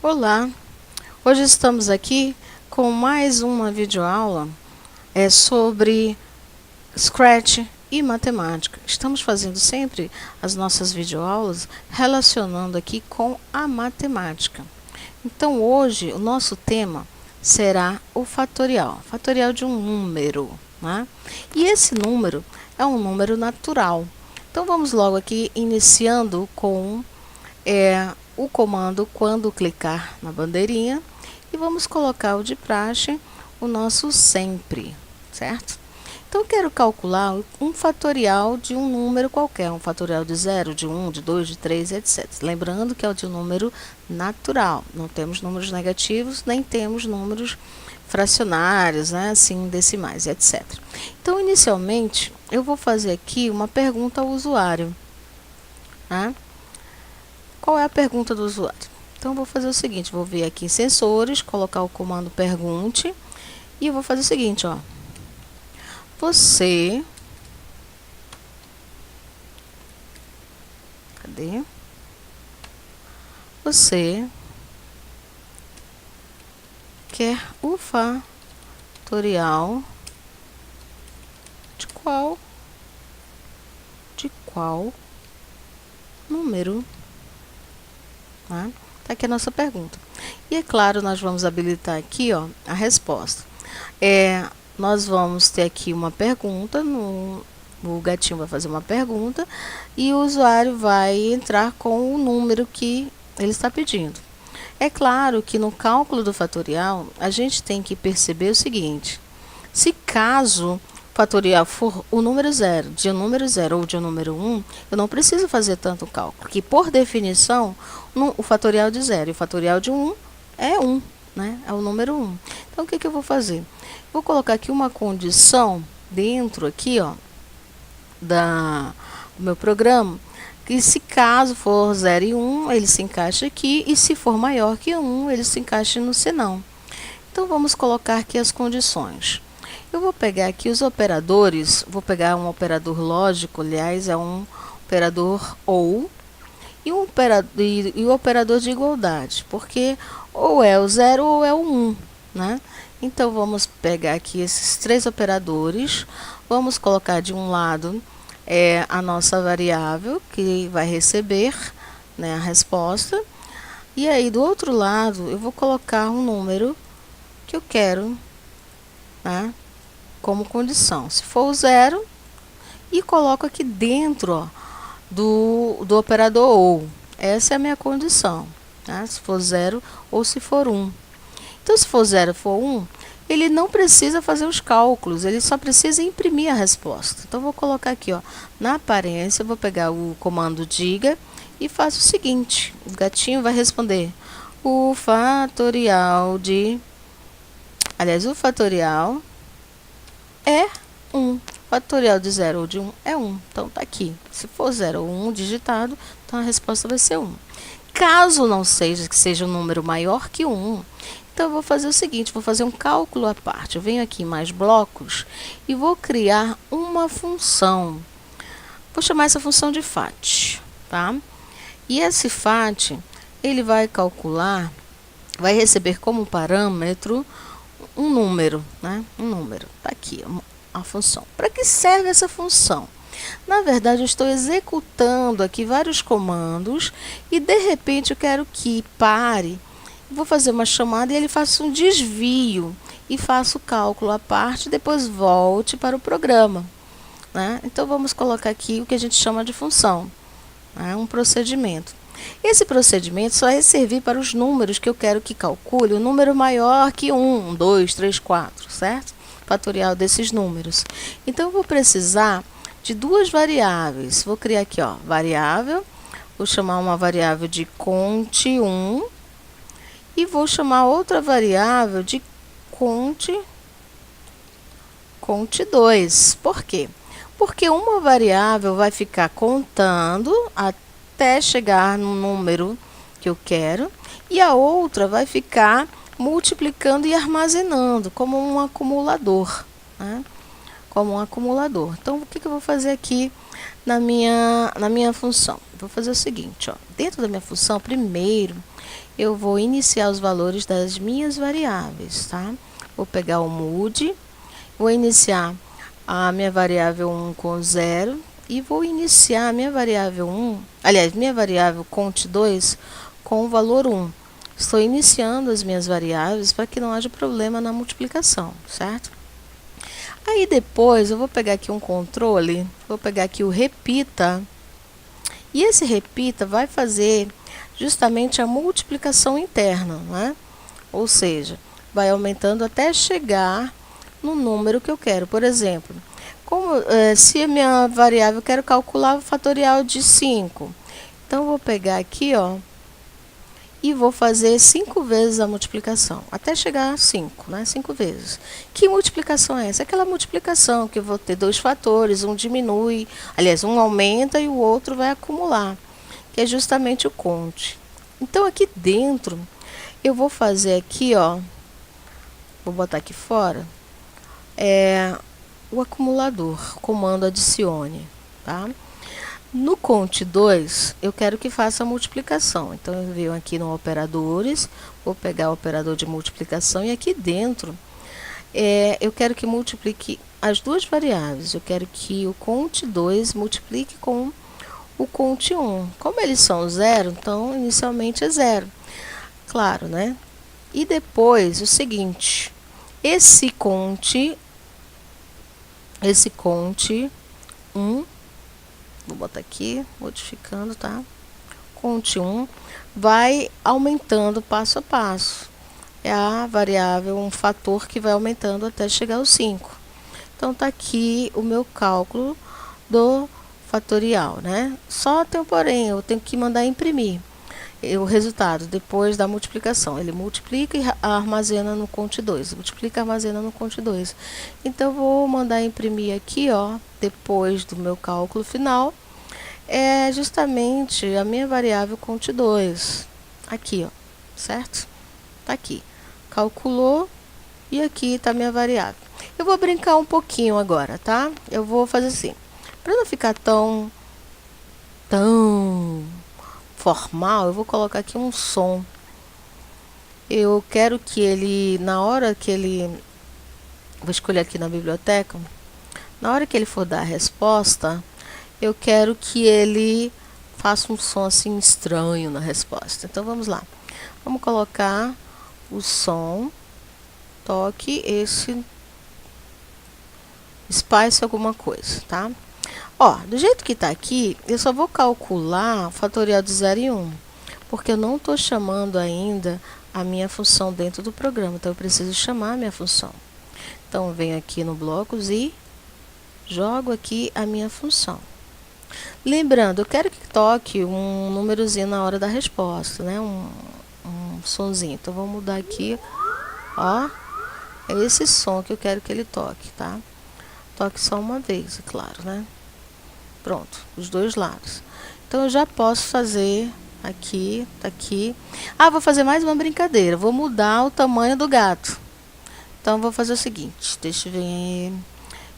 Olá, hoje estamos aqui com mais uma videoaula sobre Scratch e matemática. Estamos fazendo sempre as nossas videoaulas relacionando aqui com a matemática. Então hoje o nosso tema será o fatorial de um número, né? E esse número é um número natural. Então vamos logo aqui iniciando com o comando quando clicar na bandeirinha e vamos colocar o de praxe, o nosso sempre, certo? Então, eu quero calcular um fatorial de um número qualquer, um fatorial de 0, de 1, de 2, de 3, etc. Lembrando que é o de um número natural, não temos números negativos, nem temos números fracionários, né, assim, decimais, etc. Então, inicialmente, eu vou fazer aqui uma pergunta ao usuário, né? Qual é a pergunta do usuário? Então, eu vou fazer o seguinte, vou vir aqui em sensores, colocar o comando pergunte, e eu vou fazer o seguinte, ó. Você... Cadê? Você quer o fatorial de qual número? Tá aqui a nossa pergunta. E é claro, nós vamos habilitar aqui, ó, a resposta. Nós vamos ter aqui uma pergunta, o gatinho vai fazer uma pergunta e o usuário vai entrar com o número que ele está pedindo. É claro que no cálculo do fatorial, a gente tem que perceber o seguinte: se caso o fatorial for o número 0, de um número 0 ou de um número 1, eu não preciso fazer tanto cálculo, porque por definição, o fatorial de 0 e o fatorial de 1 é 1, né? É o número 1. Então, o que eu vou fazer? Vou colocar aqui uma condição dentro aqui, ó, do meu programa, que se caso for 0 e 1, ele se encaixa aqui, e se for maior que 1, ele se encaixa no senão. Então, vamos colocar aqui as condições. Eu vou pegar aqui os operadores, vou pegar um operador lógico, aliás, é um operador OU, e o operador de igualdade, porque ou é o 0 ou é o 1, né? Então, vamos pegar aqui esses três operadores, vamos colocar de um lado a nossa variável, que vai receber, né, a resposta, e aí do outro lado eu vou colocar um número que eu quero, né, como condição. Se for o 0, e coloco aqui dentro, ó, do operador OU. Essa é a minha condição, né? Se for 0 ou se for 1. Então, se for 0 ou for 1, ele não precisa fazer os cálculos, ele só precisa imprimir a resposta. Então, vou colocar aqui, ó, na aparência, eu vou pegar o comando diga e faço o seguinte: o gatinho vai responder o fatorial de... Aliás, o fatorial é 1. Fatorial de 0 ou de 1 é 1. Então, tá aqui. Se for 0 ou 1 digitado, então a resposta vai ser 1. Caso não seja, que seja um número maior que 1, então eu vou fazer o seguinte, vou fazer um cálculo à parte. Eu venho aqui em mais blocos e vou criar uma função. Vou chamar essa função de FAT, tá? E esse FAT, ele vai calcular, vai receber como parâmetro um número, né? Um número. Tá aqui a função. Para que serve essa função? Na verdade, eu estou executando aqui vários comandos e, de repente, eu quero que pare. Vou fazer uma chamada e ele faça um desvio e faça o cálculo à parte e depois volte para o programa, né? Então, vamos colocar aqui o que a gente chama de função, né? Um procedimento. Esse procedimento só vai servir para os números que eu quero que calcule um número maior que 1, 2, 3, 4, certo? Fatorial desses números. Então, eu vou precisar de duas variáveis. Vou criar aqui, ó, variável. Vou chamar uma variável de cont1 e vou chamar outra variável de cont2. Por quê? Porque uma variável vai ficar contando até chegar no número que eu quero, e a outra vai ficar multiplicando e armazenando como um acumulador, né? Como um acumulador. Então, o que eu vou fazer aqui na minha função? Vou fazer o seguinte, ó, dentro da minha função, primeiro, eu vou iniciar os valores das minhas variáveis, tá? Vou pegar o MUD, vou iniciar a minha variável 1 com 0 e vou iniciar a minha variável 1, aliás, minha variável cont2 com o valor 1. Estou iniciando as minhas variáveis para que não haja problema na multiplicação, certo? Aí depois eu vou pegar aqui um controle, vou pegar aqui o repita, e esse repita vai fazer justamente a multiplicação interna, né? Ou seja, vai aumentando até chegar no número que eu quero. Por exemplo, se a minha variável eu quero calcular o fatorial de 5, então eu vou pegar aqui, ó, e vou fazer 5 vezes a multiplicação, até chegar a 5, né? 5 vezes. Que multiplicação é essa? Aquela multiplicação que eu vou ter dois fatores, um diminui, aliás, um aumenta e o outro vai acumular, que é justamente o conte. Então, aqui dentro, eu vou fazer aqui, ó, vou botar aqui fora, o acumulador, comando adicione, tá? No cont2, eu quero que faça a multiplicação. Então, eu venho aqui no operadores, vou pegar o operador de multiplicação e aqui dentro, eu quero que multiplique as duas variáveis. Eu quero que o cont2 multiplique com o cont1. Como eles são zero, então, inicialmente é zero. Claro, né? E depois, o seguinte, esse cont1, vou botar aqui, modificando, tá? Cont1 vai aumentando passo a passo. É a variável, um fator que vai aumentando até chegar ao 5. Então, tá aqui o meu cálculo do fatorial, né? Só tem um porém, eu tenho que mandar imprimir o resultado depois da multiplicação. Ele multiplica e armazena no cont2. Multiplica e armazena no cont2. Então, eu vou mandar imprimir aqui, ó, depois do meu cálculo final, é justamente a minha variável cont2. Aqui, ó, certo? Tá aqui. Calculou e aqui está a minha variável. Eu vou brincar um pouquinho agora, tá? Eu vou fazer assim. Para não ficar tão formal, eu vou colocar aqui um som. Eu quero que ele, na hora que ele... Vou escolher aqui na biblioteca. Na hora que ele for dar a resposta, eu quero que ele faça um som assim estranho na resposta. Então, vamos lá. Vamos colocar o som. Toque esse spice alguma coisa, tá? Ó, do jeito que tá aqui, eu só vou calcular o fatorial de 0 e 1, porque eu não estou chamando ainda a minha função dentro do programa, então eu preciso chamar a minha função. Então, eu venho aqui no blocos e jogo aqui a minha função. Lembrando, eu quero que toque um númerozinho na hora da resposta, né? Um sonzinho. Então, vou mudar aqui, ó. É esse som que eu quero que ele toque, tá? Toque só uma vez, é claro, né? Pronto, os dois lados. Então, eu já posso fazer aqui, tá aqui. Ah, vou fazer mais uma brincadeira. Vou mudar o tamanho do gato. Então, vou fazer o seguinte. Deixa eu ver.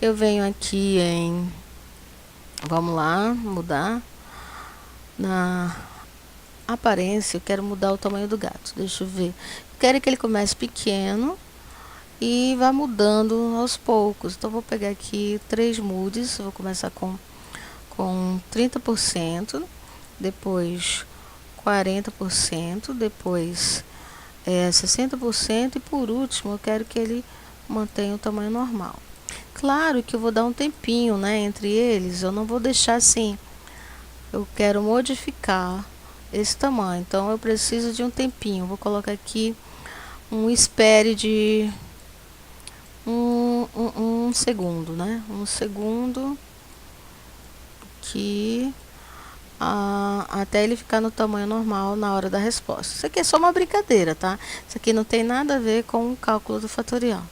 Eu venho aqui em... Vamos lá, mudar. Na aparência, eu quero mudar o tamanho do gato. Deixa eu ver. Eu quero que ele comece pequeno e vá mudando aos poucos. Então, vou pegar aqui 3 moods. Vou começar com 30%, depois 40%, depois 60% e por último eu quero que ele mantenha o tamanho normal. Claro que eu vou dar um tempinho, né, entre eles, eu não vou deixar assim, eu quero modificar esse tamanho, então eu preciso de um tempinho. Vou colocar aqui um espere de um segundo, né, um segundo, que até ele ficar no tamanho normal na hora da resposta. Isso aqui é só uma brincadeira, tá? Isso aqui não tem nada a ver com o cálculo do fatorial.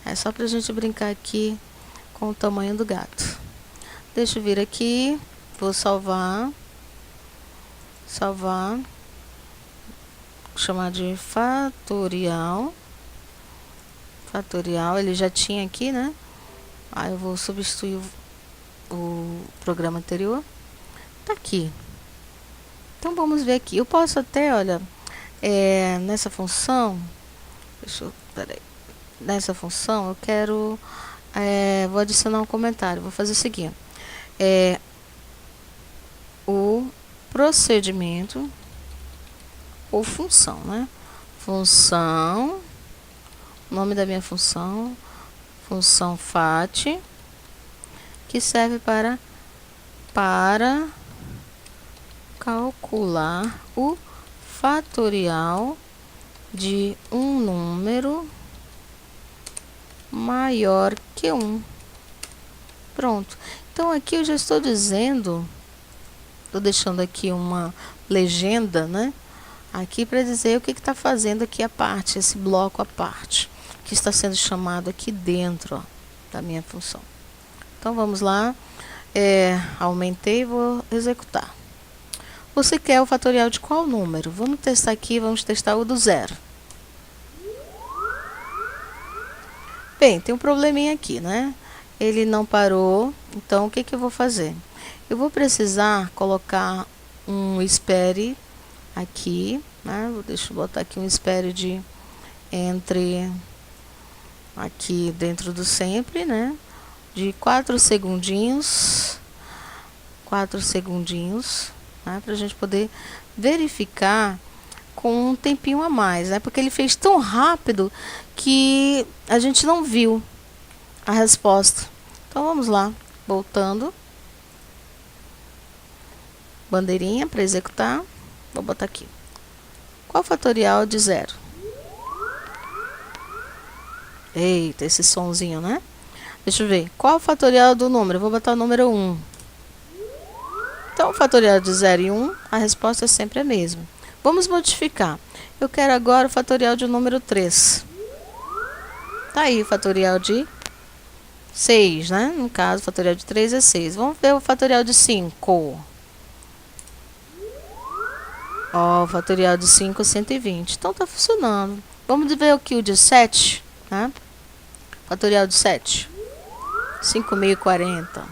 É só pra gente brincar aqui com o tamanho do gato. Deixa eu vir aqui, vou salvar, chamar de fatorial, ele já tinha aqui, né? Aí eu vou substituir o programa anterior. Tá aqui. Então, vamos ver aqui. Eu posso até, olha, nessa função, peraí, nessa função eu quero, vou adicionar um comentário, vou fazer o seguinte, o procedimento ou função, né? Função, nome da minha função, função FAT, que serve para calcular o fatorial de um número maior que 1. Pronto. Então aqui eu já estou dizendo, estou deixando aqui uma legenda, né? Aqui para dizer o que está fazendo aqui a parte, esse bloco à parte, que está sendo chamado aqui dentro, ó, da minha função. Então vamos lá, aumentei e vou executar. Você quer o fatorial de qual número? Vamos testar aqui, vamos testar o do 0. Bem, tem um probleminha aqui, né? Ele não parou, então o que eu vou fazer? Eu vou precisar colocar um espere aqui, né? Deixa eu botar aqui um espere de entre aqui dentro do sempre, né? De 4 segundinhos, né? Para a gente poder verificar com um tempinho a mais, né? Porque ele fez tão rápido que a gente não viu a resposta. Então vamos lá, voltando, bandeirinha para executar, vou botar aqui. Qual o fatorial de 0? Eita, esse sonzinho, né? Deixa eu ver. Qual o fatorial do número? Eu vou botar o número 1. Então, o fatorial de 0 e 1, a resposta é sempre a mesma. Vamos modificar. Eu quero agora o fatorial de número 3. Tá aí o fatorial de 6, né? No caso, o fatorial de 3 é 6. Vamos ver o fatorial de 5. Ó, o fatorial de 5 é 120. Então, tá funcionando. Vamos ver aqui o de 7, né? Fatorial de 7. 5.040.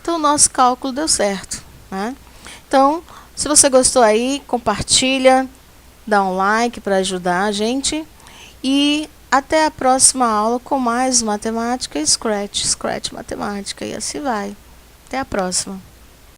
Então, o nosso cálculo deu certo, né? Então, se você gostou aí, compartilha, dá um like para ajudar a gente. E até a próxima aula com mais matemática e Scratch matemática. E assim vai. Até a próxima.